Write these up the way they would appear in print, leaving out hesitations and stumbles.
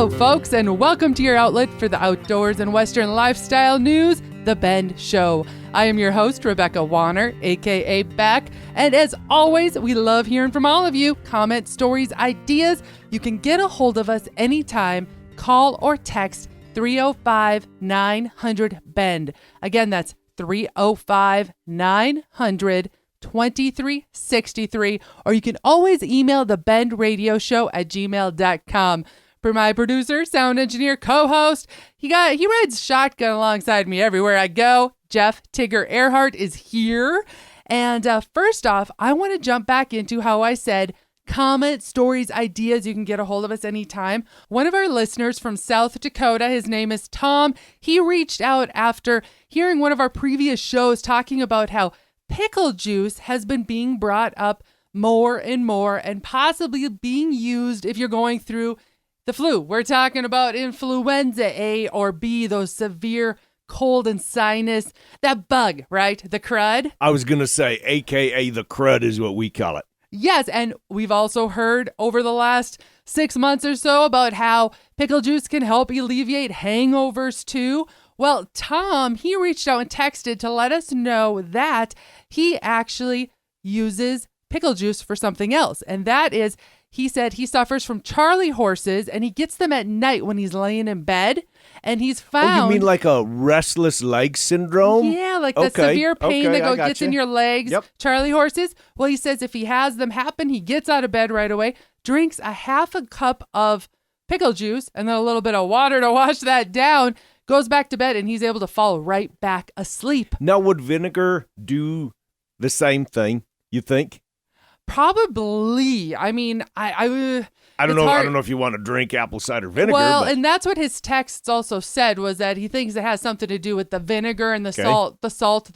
Hello, folks, and welcome to your outlet for the outdoors and Western lifestyle news, The Bend Show. I am your host, Rebecca Wanner, a.k.a. Beck, and as always, we love hearing from all of you. Comments, stories, ideas. You can get a hold of us anytime. Call or text 305-900-BEND. Again, that's 305-900-2363, or you can always email thebendradioshow@gmail.com. For my producer, sound engineer, co-host, he rides shotgun alongside me everywhere I go. Jeff Tigger Erhardt is here. And first off, I want to jump back into how I said comments, stories, ideas. You can get a hold of us anytime. One of our listeners from South Dakota, his name is Tom. He reached out after hearing one of our previous shows talking about how pickle juice has been being brought up more and more and possibly being used if you're going through the flu. We're talking about influenza A or B, those severe cold and sinus, that bug, right? The crud. I was going to say, AKA the crud is what we call it. Yes, and we've also heard over the last 6 months or so about how pickle juice can help alleviate hangovers too. Well, Tom, he reached out and texted to let us know that he actually uses pickle juice for something else. And that is, he said he suffers from Charlie horses and he gets them at night when he's laying in bed. And he's found... Oh, you mean like a restless leg syndrome? Yeah, like the severe pain that gets you. in your legs. Yep. Charlie horses. Well, he says if he has them happen, he gets out of bed right away, drinks a half a cup of pickle juice and then a little bit of water to wash that down, goes back to bed, and he's able to fall right back asleep. Now, would vinegar do the same thing, you think? Probably. I mean, I don't know. I don't know if you want to drink apple cider vinegar. Well, but... and that's what his texts also said, was that he thinks it has something to do with the vinegar and the salt, the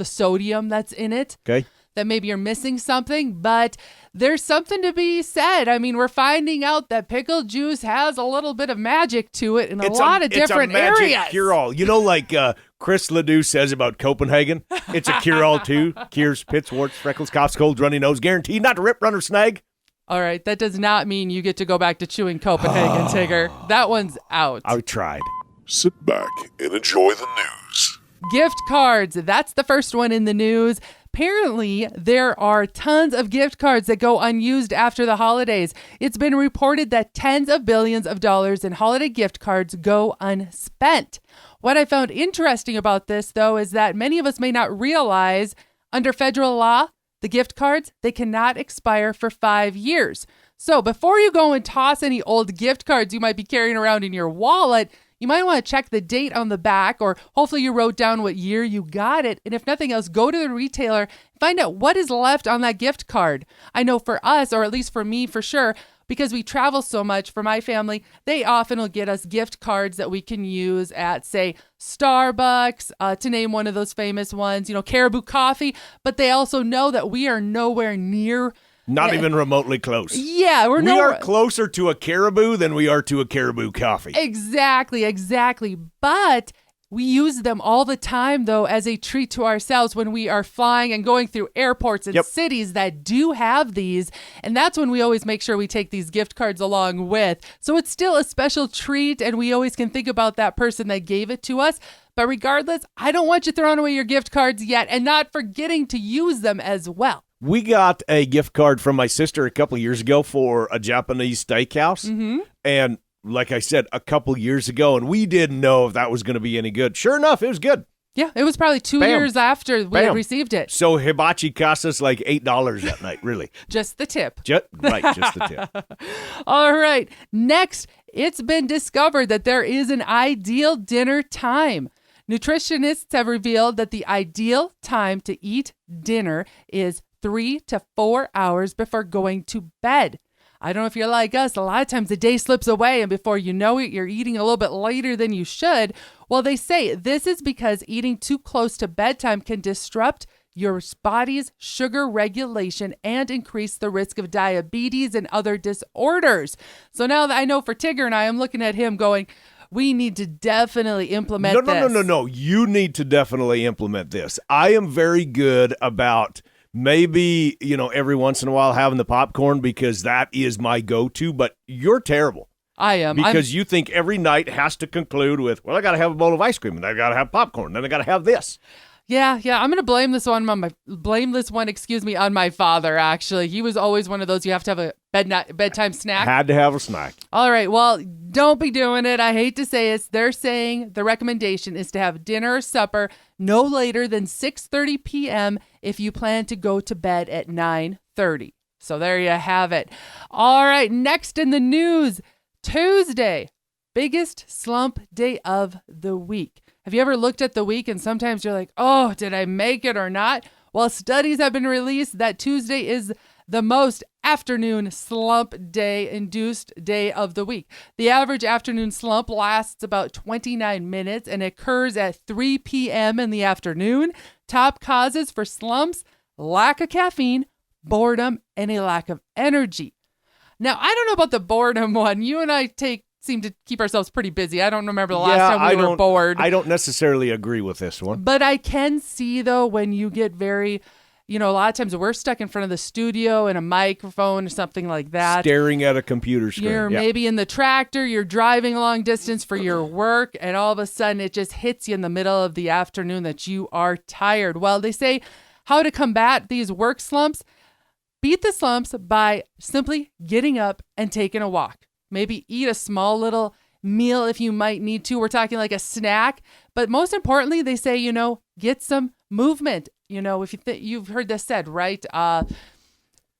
sodium that's in it. Okay. That maybe you're missing something, but there's something to be said. I mean, we're finding out that pickle juice has a little bit of magic to it in a lot of different areas. It's a magic cure-all. You know, like Chris Ledoux says about Copenhagen, it's a cure-all too. Cures pits, warts, freckles, coughs, colds, runny nose, guaranteed not to rip, run, or snag. All right, that does not mean you get to go back to chewing Copenhagen, Tigger. That one's out. I tried. Sit back and enjoy the news. Gift cards. That's the first one in the news. Apparently, there are tons of gift cards that go unused after the holidays. It's been reported that tens of billions of dollars in holiday gift cards go unspent. What I found interesting about this, though, is that many of us may not realize under federal law, the gift cards, they cannot expire for 5 years. So before you go and toss any old gift cards you might be carrying around in your wallet, you might want to check the date on the back, or hopefully you wrote down what year you got it. And if nothing else, go to the retailer and find out what is left on that gift card. I know for us, or at least for me for sure, because we travel so much, for my family, they often will get us gift cards that we can use at, say, Starbucks, to name one of those famous ones, Caribou Coffee. But they also know that we are nowhere near... Not even remotely close. Yeah, we are closer to a Caribou than we are to a Caribou Coffee. Exactly. But we use them all the time, though, as a treat to ourselves when we are flying and going through airports and cities that do have these. And that's when we always make sure we take these gift cards along with. So it's still a special treat, and we always can think about that person that gave it to us. But regardless, I don't want you throwing away your gift cards yet and not forgetting to use them as well. We got a gift card from my sister a couple of years ago for a Japanese steakhouse. Mm-hmm. And like I said, a couple years ago, and we didn't know if that was going to be any good. Sure enough, it was good. Yeah, it was probably 2 years after we had received it. So hibachi cost us like $8 that night, really. Just the tip. Just the tip. All right. Next, it's been discovered that there is an ideal dinner time. Nutritionists have revealed that the ideal time to eat dinner is 3 to 4 hours before going to bed. I don't know if you're like us. A lot of times the day slips away, and before you know it, you're eating a little bit later than you should. Well, they say this is because eating too close to bedtime can disrupt your body's sugar regulation and increase the risk of diabetes and other disorders. So now that I know for Tigger and I, I'm looking at him going, we need to definitely implement this. No. You need to definitely implement this. I am very good about maybe, every once in a while having the popcorn because that is my go-to, but you're terrible. I am. Because you think every night has to conclude with, well, I got to have a bowl of ice cream, and I got to have popcorn, then I got to have this. Yeah. I'm going to blame this one on my father, actually. He was always one of those, you have to have a bedtime snack. Had to have a snack. All right. Well, don't be doing it. I hate to say it. They're saying the recommendation is to have dinner or supper no later than 6:30 p.m. if you plan to go to bed at 9:30. So there you have it. All right. Next in the news, Tuesday, biggest slump day of the week. Have you ever looked at the week and sometimes you're like, oh, did I make it or not? Well, studies have been released that Tuesday is the most afternoon slump day induced day of the week. The average afternoon slump lasts about 29 minutes and occurs at 3 p.m. in the afternoon. Top causes for slumps: lack of caffeine, boredom, and a lack of energy. Now, I don't know about the boredom one. You and I seem to keep ourselves pretty busy. I don't remember the last time we were bored. I don't necessarily agree with this one. But I can see, though, when you get very, a lot of times we're stuck in front of the studio and a microphone or something like that. Staring at a computer screen. You're maybe in the tractor, you're driving a long distance for your work, and all of a sudden it just hits you in the middle of the afternoon that you are tired. Well, they say how to combat these work slumps. Beat the slumps by simply getting up and taking a walk. Maybe eat a small little meal if you might need to. We're talking like a snack. But most importantly, they say, get some movement. If you've heard this said, right?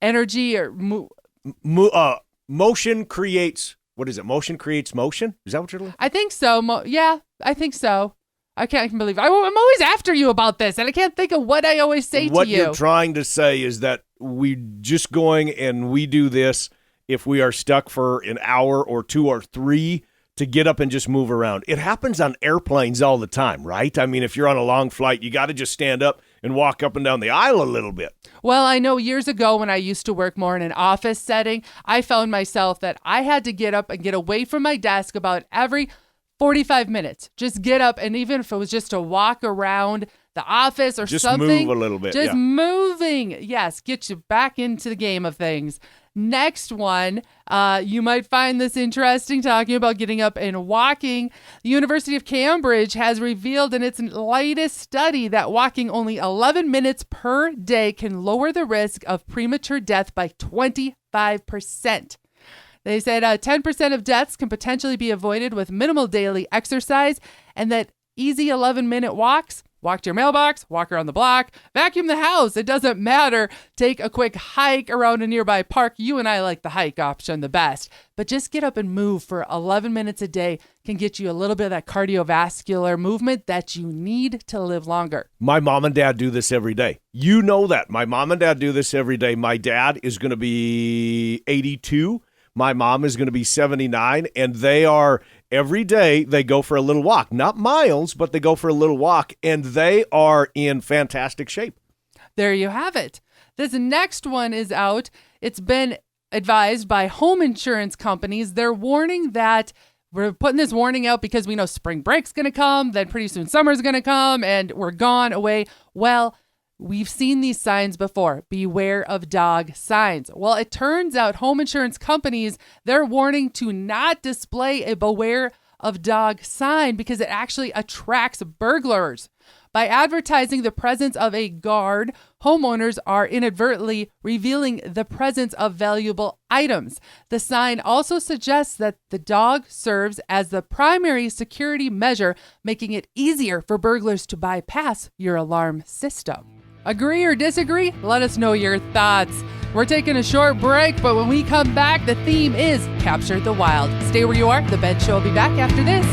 Energy or motion creates, what is it? Motion creates motion? Is that what you're looking for? I think so. Yeah, I think so. I can't believe I'm always after you about this, and I can't think of what I always say to you. What you're trying to say is that we just going and we do this if we are stuck for an hour or 2 or 3 to get up and just move around. It happens on airplanes all the time, right? I mean, if you're on a long flight, you got to just stand up and walk up and down the aisle a little bit. Well, I know years ago when I used to work more in an office setting, I found myself that I had to get up and get away from my desk about every 45 minutes. Just get up, and even if it was just to walk around the office or just something. Just move a little bit. Just moving. Yes, get you back into the game of things. Next one, you might find this interesting, talking about getting up and walking. The University of Cambridge has revealed in its latest study that walking only 11 minutes per day can lower the risk of premature death by 25%. They said 10% of deaths can potentially be avoided with minimal daily exercise, and that easy 11-minute walks. Walk to your mailbox, walk around the block, vacuum the house. It doesn't matter. Take a quick hike around a nearby park. You and I like the hike option the best. But just get up and move for 11 minutes a day can get you a little bit of that cardiovascular movement that you need to live longer. My mom and dad do this every day. You know that. My mom and dad do this every day. My dad is going to be 82. My mom is going to be 79, and they are, every day, they go for a little walk. Not miles, but they go for a little walk, and they are in fantastic shape. There you have it. This next one is out. It's been advised by home insurance companies. They're warning that we're putting this warning out because we know spring break's going to come, then pretty soon summer's going to come, and we're gone away. Well, we've seen these signs before. Beware of dog signs. Well, it turns out home insurance companies, they're warning to not display a beware of dog sign because it actually attracts burglars. By advertising the presence of a guard, homeowners are inadvertently revealing the presence of valuable items. The sign also suggests that the dog serves as the primary security measure, making it easier for burglars to bypass your alarm system. Agree or disagree? Let us know your thoughts. We're taking a short break, but when we come back, the theme is Capture the Wild. Stay where you are. The Ben Show will be back after this.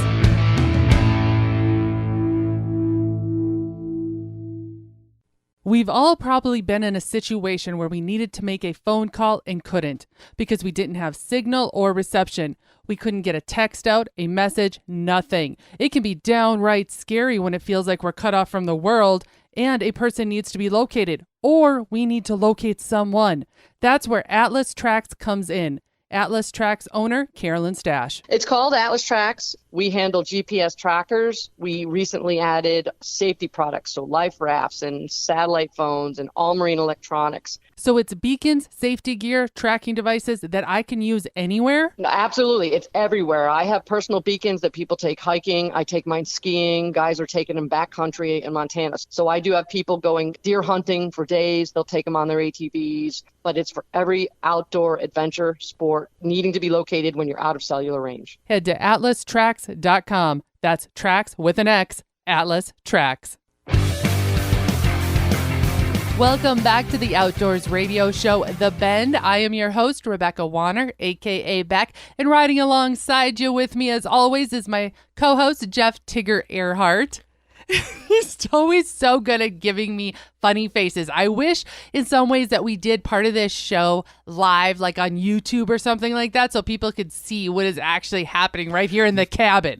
We've all probably been in a situation where we needed to make a phone call and couldn't because we didn't have signal or reception. We couldn't get a text out, a message, nothing. It can be downright scary when it feels like we're cut off from the world and a person needs to be located, or we need to locate someone. That's where Atlas Tracks comes in. Atlas Tracks owner, Carolyn Stash. It's called Atlas Tracks. We handle GPS trackers. We recently added safety products, so life rafts and satellite phones and all marine electronics. So it's beacons, safety gear, tracking devices that I can use anywhere? No, absolutely. It's everywhere. I have personal beacons that people take hiking. I take mine skiing. Guys are taking them backcountry in Montana. So I do have people going deer hunting for days. They'll take them on their ATVs. But it's for every outdoor adventure sport needing to be located when you're out of cellular range. Head to atlastracks.com. That's tracks with an X, Atlas Tracks. Welcome back to the Outdoors Radio Show, The Bend. I am your host, Rebecca Wanner, a.k.a. Beck, and riding alongside you with me, as always, is my co-host, Jeff Tigger Erhardt. He's always so good at giving me funny faces. I wish in some ways that we did part of this show live, like on YouTube or something like that, so people could see what is actually happening right here in the cabin.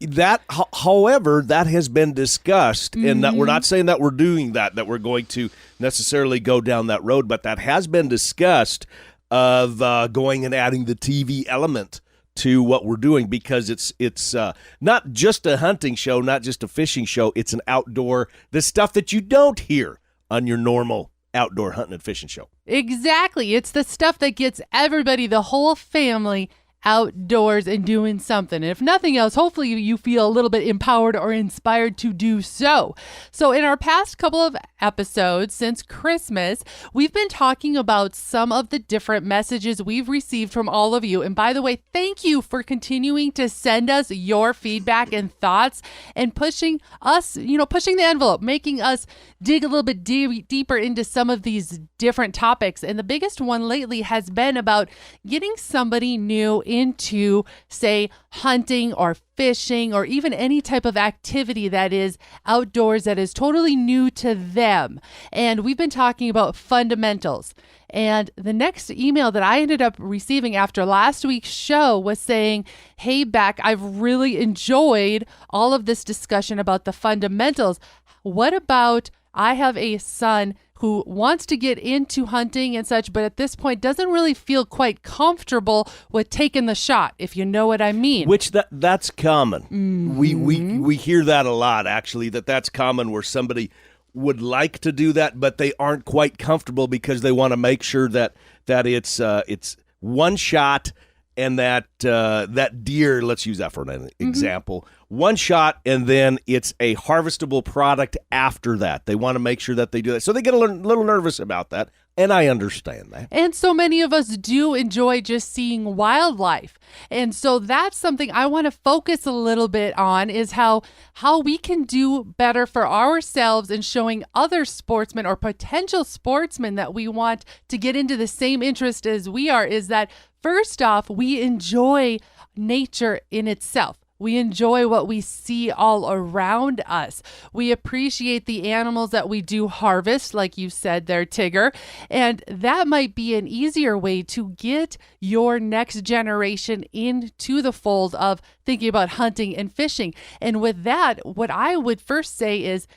However, that has been discussed, and that we're not saying that we're doing that we're going to necessarily go down that road, but that has been discussed of going and adding the TV element to what we're doing, because it's not just a hunting show, not just a fishing show. It's an outdoor, the stuff that you don't hear on your normal outdoor hunting and fishing show. Exactly. It's the stuff that gets everybody, the whole family, outdoors and doing something. And if nothing else, hopefully you feel a little bit empowered or inspired to do so. So in our past couple of episodes since Christmas, we've been talking about some of the different messages we've received from all of you. And by the way, thank you for continuing to send us your feedback and thoughts and pushing us, pushing the envelope, making us dig a little bit deeper into some of these different topics. And the biggest one lately has been about getting somebody new into, say, hunting or fishing or even any type of activity that is outdoors that is totally new to them. And we've been talking about fundamentals. And the next email that I ended up receiving after last week's show was saying, hey, Beck, I've really enjoyed all of this discussion about the fundamentals. What about, I have a son who wants to get into hunting and such, but at this point doesn't really feel quite comfortable with taking the shot, if you know what I mean. Which that's common. Mm-hmm. We hear that a lot, actually, that's common, where somebody would like to do that, but they aren't quite comfortable because they want to make sure that it's one shot, and that deer, let's use that for an example, one shot, and then it's a harvestable product after that. They want to make sure that they do that. So they get a little nervous about that, and I understand that. And so many of us do enjoy just seeing wildlife. And so that's something I want to focus a little bit on, is how we can do better for ourselves in showing other sportsmen or potential sportsmen that we want to get into the same interest as we are, is that first off, we enjoy nature in itself. We enjoy what we see all around us. We appreciate the animals that we do harvest, like you said there, Tigger. And that might be an easier way to get your next generation into the fold of thinking about hunting and fishing. And with that, what I would first say is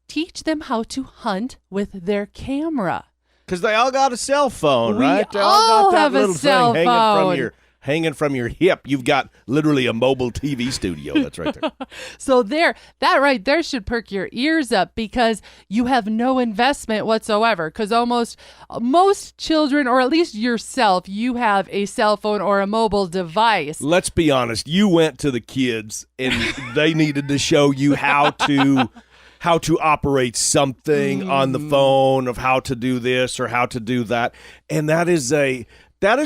teach them how to hunt with their camera. Because they all got a cell phone, right? They all have a cell phone. Hanging from your hip. You've got literally a mobile TV studio that's right there. So that right there should perk your ears up, because you have no investment whatsoever. Because most children, or at least yourself, you have a cell phone or a mobile device. Let's be honest. You went to the kids and they needed to show you how to operate something on the phone, of how to do this or how to do that. And that is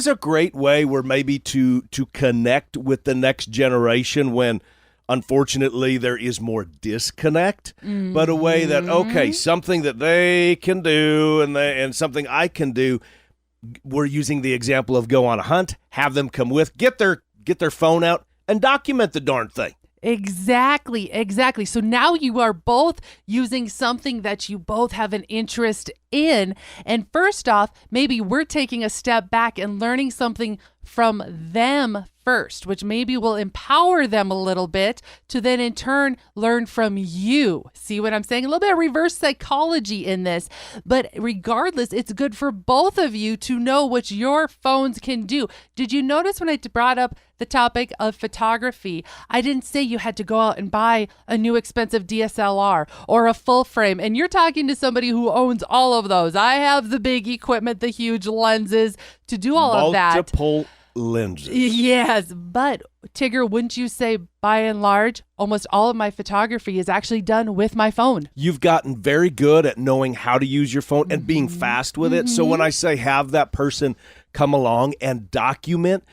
a great way where maybe to connect with the next generation when, unfortunately, there is more disconnect, but a way that, okay, something that they can do and something I can do. We're using the example of go on a hunt, have them come with, get their phone out and document the darn thing. Exactly. So now you are both using something that you both have an interest in. And first off, maybe we're taking a step back and learning something from them first, which maybe will empower them a little bit to then in turn learn from you. See what I'm saying? A little bit of reverse psychology in this. But regardless, it's good for both of you to know what your phones can do. Did you notice when I brought up the topic of photography, I didn't say you had to go out and buy a new expensive DSLR or a full frame. And you're talking to somebody who owns all of those. I have the big equipment, the huge lenses to do all of that. Multiple lenses. Yes, but Tigger, wouldn't you say by and large, almost all of my photography is actually done with my phone? You've gotten very good at knowing how to use your phone and being fast with it. So when I say have that person come along and document,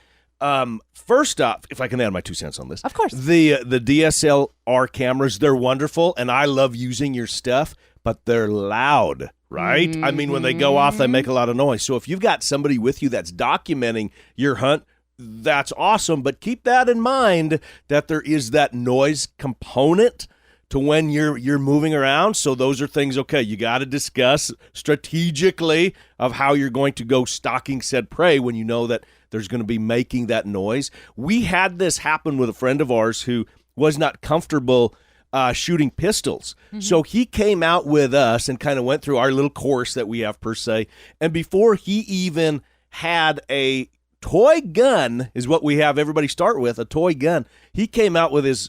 first off, if I can add my 2 cents on this. Of course. The DSLR cameras, they're wonderful, and I love using your stuff, but they're loud, right? I mean, when they go off, they make a lot of noise. So if you've got somebody with you that's documenting your hunt, that's awesome, but keep that in mind that there is that noise component to when you're moving around. So those are things, okay, you got to discuss strategically of how you're going to go stalking said prey when you know that there's going to be making that noise. We had this happen with a friend of ours who was not comfortable shooting pistols. So he came out with us and kind of went through our little course that we have per se. And before he even had a toy gun, is what we have everybody start with, a toy gun, he came out with his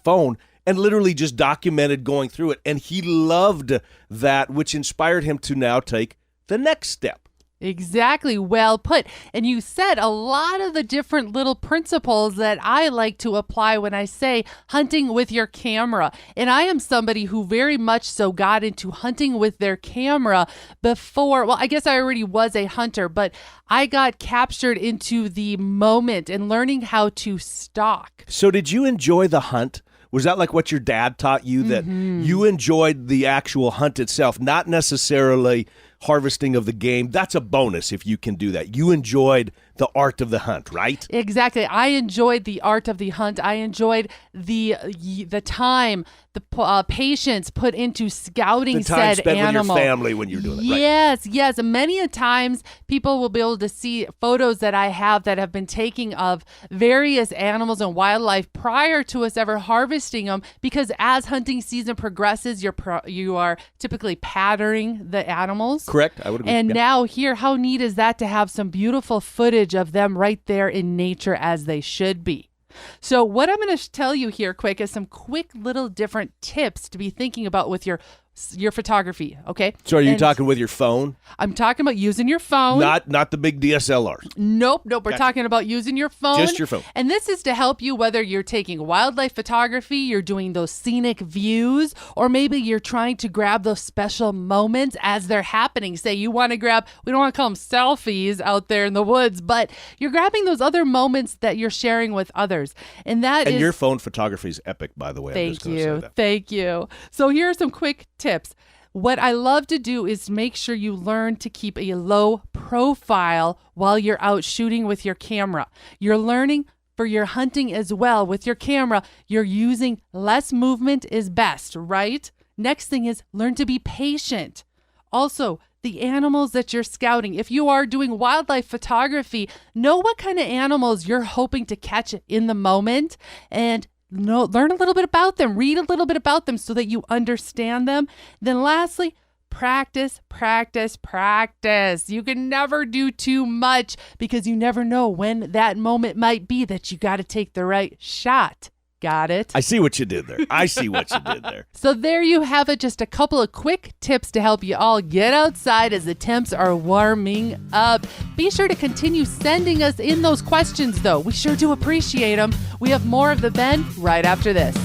phone and literally just documented going through it. And he loved that, which inspired him to now take the next step. Exactly. Well put. And you said a lot of the different little principles that I like to apply when I say hunting with your camera. And I am somebody who very much so got into hunting with their camera before. Well, I guess I already was a hunter, but I got captured into the moment and learning how to stalk. So did you enjoy the hunt? Was that like what your dad taught you, that you enjoyed the actual hunt itself, not necessarily harvesting of the game? That's a bonus if you can do that. You enjoyed the art of the hunt, right? Exactly. I enjoyed the art of the hunt. I enjoyed the time, the patience put into scouting said animal. The time spent with your family when you're doing it, right? Yes. Many a times people will be able to see photos that I have that have been taken of various animals and wildlife prior to us ever harvesting them, because as hunting season progresses, you are typically patterning the animals. Correct. I would agree. And Yeah. now here, how neat is that to have some beautiful footage of them right there in nature as they should be. So what I'm going to tell you here quick is some quick little different tips to be thinking about with your photography, okay? So are you talking with your phone? I'm talking about using your phone. Not the big DSLRs. Nope. We're Gotcha. talking about using your phone. Just your phone. And this is to help you whether you're taking wildlife photography, you're doing those scenic views, or maybe you're trying to grab those special moments as they're happening. Say you want to grab, we don't want to call them selfies out there in the woods, but you're grabbing those other moments that you're sharing with others. And your phone photography is epic, by the way. Thank you. So here are some quick tips. What I love to do is make sure you learn to keep a low profile while you're out shooting with your camera. You're learning for your hunting as well with your camera. You're using less movement is best, right? Next thing is learn to be patient. Also, the animals that you're scouting. If you are doing wildlife photography, know what kind of animals you're hoping to catch in the moment, and learn a little bit about them, read a little bit about them so that you understand them. Then lastly, practice. You can never do too much because you never know when that moment might be that you got to take the right shot. Got it? I see what you did there. So there you have it. Just a couple of quick tips to help you all get outside as the temps are warming up. Be sure to continue sending us in those questions, though. We sure do appreciate them. We have more of the Ben right after this.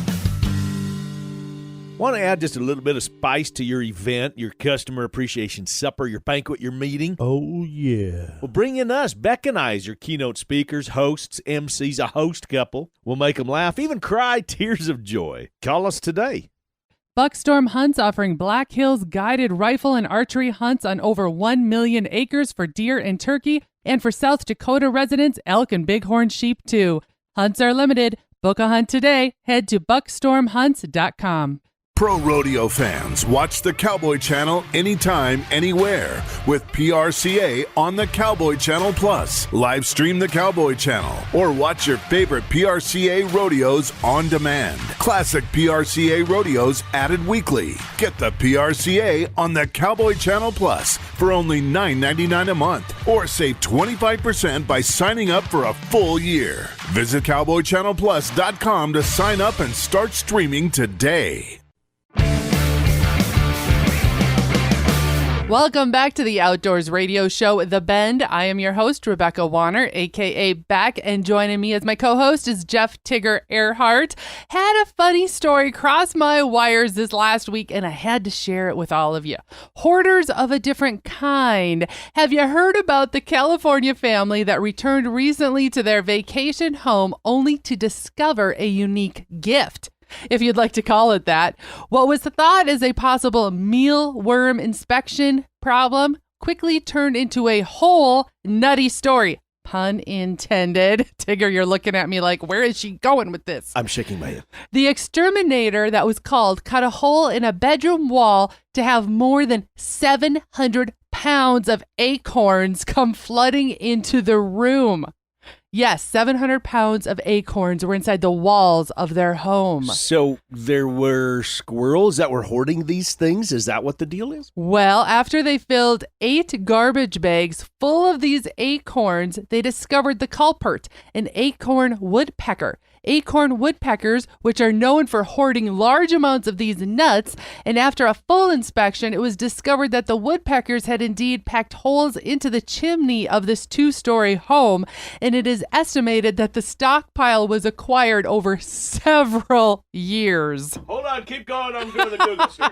Want to add just a little bit of spice to your event, your customer appreciation supper, your banquet, your meeting? Oh, yeah. Well, bring in us, Beck and I, as your keynote speakers, hosts, MCs, a host couple. We'll make them laugh, even cry tears of joy. Call us today. Buckstorm Hunts offering Black Hills guided rifle and archery hunts on over 1 million acres for deer and turkey, and for South Dakota residents, elk and bighorn sheep too. Hunts are limited. Book a hunt today. Head to buckstormhunts.com. Pro rodeo fans, watch the Cowboy Channel anytime, anywhere with PRCA on the Cowboy Channel Plus. Live stream the Cowboy Channel or watch your favorite PRCA rodeos on demand. Classic PRCA rodeos added weekly. Get the PRCA on the Cowboy Channel Plus for only $9.99 a month or save 25% by signing up for a full year. Visit CowboyChannelPlus.com to sign up and start streaming today. Welcome back to the Outdoors Radio Show, The Bend. I am your host, Rebecca Wanner, a.k.a. Beck, and joining me as my co-host is Jeff Tigger Erhardt. Had a funny story cross my wires this last week, and I had to share it with all of you. Hoarders of a different kind. Have you heard about the California family that returned recently to their vacation home only to discover a unique gift? If you'd like to call it that. What was thought as a possible mealworm inspection problem quickly turned into a whole nutty story. Pun intended. Tigger, you're looking at me like, where is she going with this? I'm shaking my head. The exterminator that was called cut a hole in a bedroom wall to have more than 700 pounds of acorns come flooding into the room. Yes, 700 pounds of acorns were inside the walls of their home. So there were squirrels that were hoarding these things? Is that what the deal is? Well, after they filled 8 garbage bags full of these acorns, they discovered the culprit, an acorn woodpecker. Acorn woodpeckers, which are known for hoarding large amounts of these nuts, and after a full inspection, it was discovered that the woodpeckers had indeed packed holes into the chimney of this 2-story home, and it is estimated that the stockpile was acquired over several years. Hold on, keep going. I'm doing the Google search.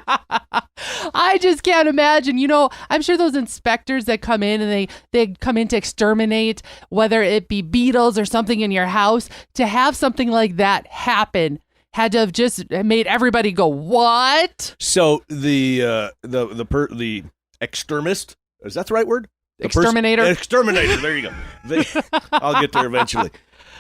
I just can't imagine. You know, I'm sure those inspectors that come in and they come in to exterminate, whether it be beetles or something in your house, to have something like that happen had to have just made everybody go, what? So the extremist, is that the right word? Exterminator? Exterminator, there you go. I'll get there eventually.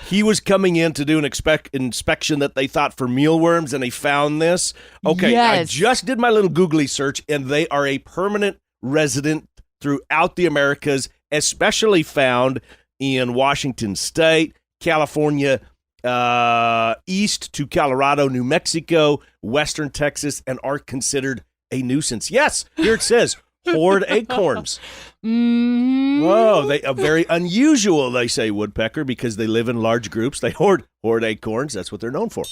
He was coming in to do an inspection that they thought for mealworms, and they found this. Okay, yes. I just did my little googly search, and they are a permanent resident throughout the Americas, especially found in Washington State, California, east to Colorado, New Mexico, Western Texas, and are considered a nuisance. Yes, here it says, hoard acorns. Mm-hmm. Whoa, they are very unusual, they say, woodpecker, because they live in large groups. They hoard acorns. That's what they're known for.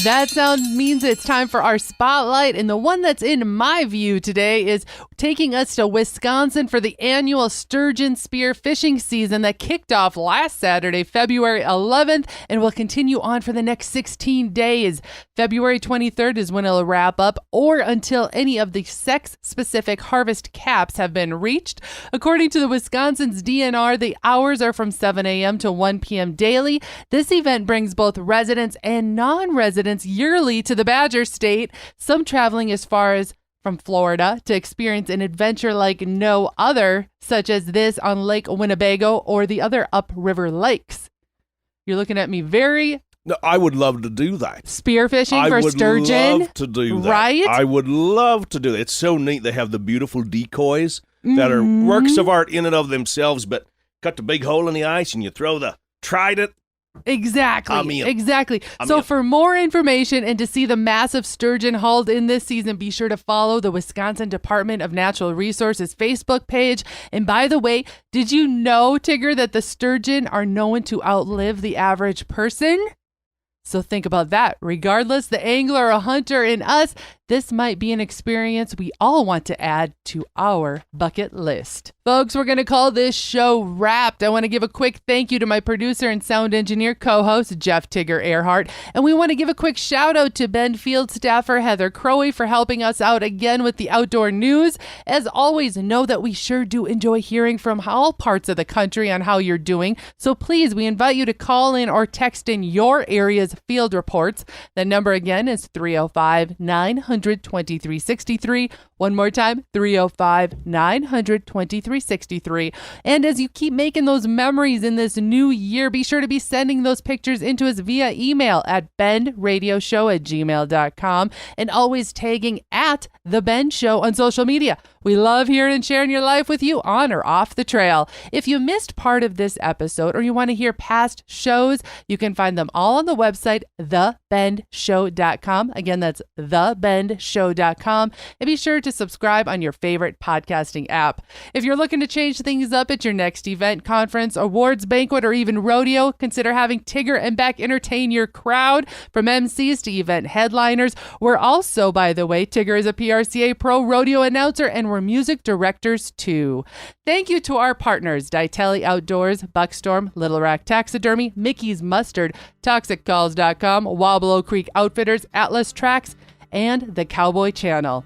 That sound means it's time for our spotlight, and the one that's in my view today is taking us to Wisconsin for the annual sturgeon spear fishing season that kicked off last Saturday, February 11th, and will continue on for the next 16 days. February 23rd is when it'll wrap up, or until any of the sex-specific harvest caps have been reached. According to the Wisconsin's DNR, the hours are from 7 a.m. to 1 p.m. daily. This event brings both residents and non-residents yearly to the Badger State, some traveling as far as from Florida to experience an adventure like no other, such as this on Lake Winnebago or the other upriver lakes. You're looking at me very... No, I would love to do that. Spearfishing for sturgeon. I would love to do that. Right? I would love to do that. It's so neat. They have the beautiful decoys that are works of art in and of themselves, but cut the big hole in the ice and you throw the trident. Exactly. Exactly. So for more information and to see the massive sturgeon hauled in this season, be sure to follow the Wisconsin Department of Natural Resources Facebook page. And by the way, did you know, Tigger, that the sturgeon are known to outlive the average person? So think about that. Regardless, the angler or hunter in us, this might be an experience we all want to add to our bucket list. Folks, we're going to call this show wrapped. I want to give a quick thank you to my producer and sound engineer co-host, Jeff Tigger Erhardt. And we want to give a quick shout out to Bend Field staffer Heather Crowey for helping us out again with the outdoor news. As always, know that we sure do enjoy hearing from all parts of the country on how you're doing. So please, we invite you to call in or text in your area's field reports. The number again is 305-900. 305-900-2363. One more time, 305-900-2363. And as you keep making those memories in this new year, be sure to be sending those pictures into us via email at benradioshow@gmail.com and always tagging at The Ben Show on social media. We love hearing and sharing your life with you on or off the trail. If you missed part of this episode or you want to hear past shows, you can find them all on the website, thebendshow.com. Again, that's thebendshow.com. And be sure to subscribe on your favorite podcasting app. If you're looking to change things up at your next event, conference, awards, banquet, or even rodeo, consider having Tigger and Beck entertain your crowd. From MCs to event headliners. We're also, by the way, Tigger is a PRCA Pro rodeo announcer and we're music directors too. Thank you to our partners, Ditelli Outdoors, Buckstorm, Little Rack Taxidermy, Mickey's Mustard, ToxicCalls.com, Wobblo Creek Outfitters, Atlas Tracks, and the Cowboy Channel.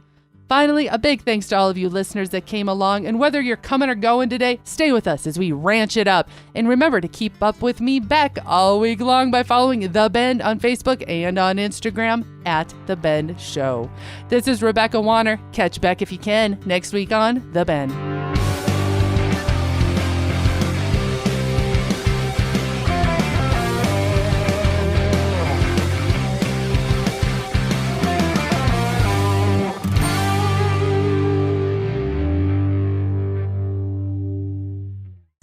Finally, a big thanks to all of you listeners that came along, and whether you're coming or going today, stay with us as we ranch it up. And remember to keep up with me, Beck, all week long by following The Bend on Facebook and on Instagram at The Bend Show. This is Rebecca Wanner. Catch Beck if you can next week on The Bend.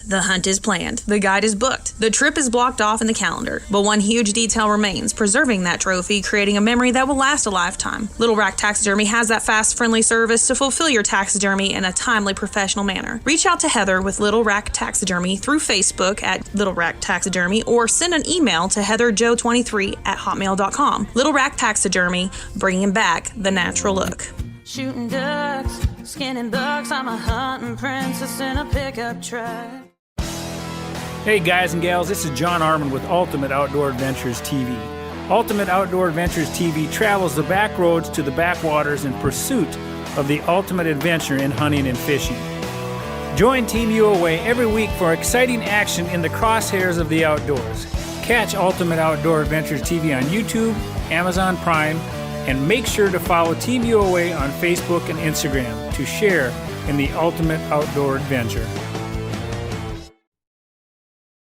The hunt is planned. The guide is booked. The trip is blocked off in the calendar. But one huge detail remains, preserving that trophy, creating a memory that will last a lifetime. Little Rack Taxidermy has that fast, friendly service to fulfill your taxidermy in a timely, professional manner. Reach out to Heather with Little Rack Taxidermy through Facebook at Little Rack Taxidermy or send an email to heatherjoe23@hotmail.com. Little Rack Taxidermy, bringing back the natural look. Shooting ducks, skinning bucks, I'm a hunting princess in a pickup truck. Hey guys and gals, this is John Arman with Ultimate Outdoor Adventures TV. Ultimate Outdoor Adventures TV travels the back roads to the backwaters in pursuit of the ultimate adventure in hunting and fishing. Join Team UOA every week for exciting action in the crosshairs of the outdoors. Catch Ultimate Outdoor Adventures TV on YouTube, Amazon Prime, and make sure to follow Team UOA on Facebook and Instagram to share in the ultimate outdoor adventure.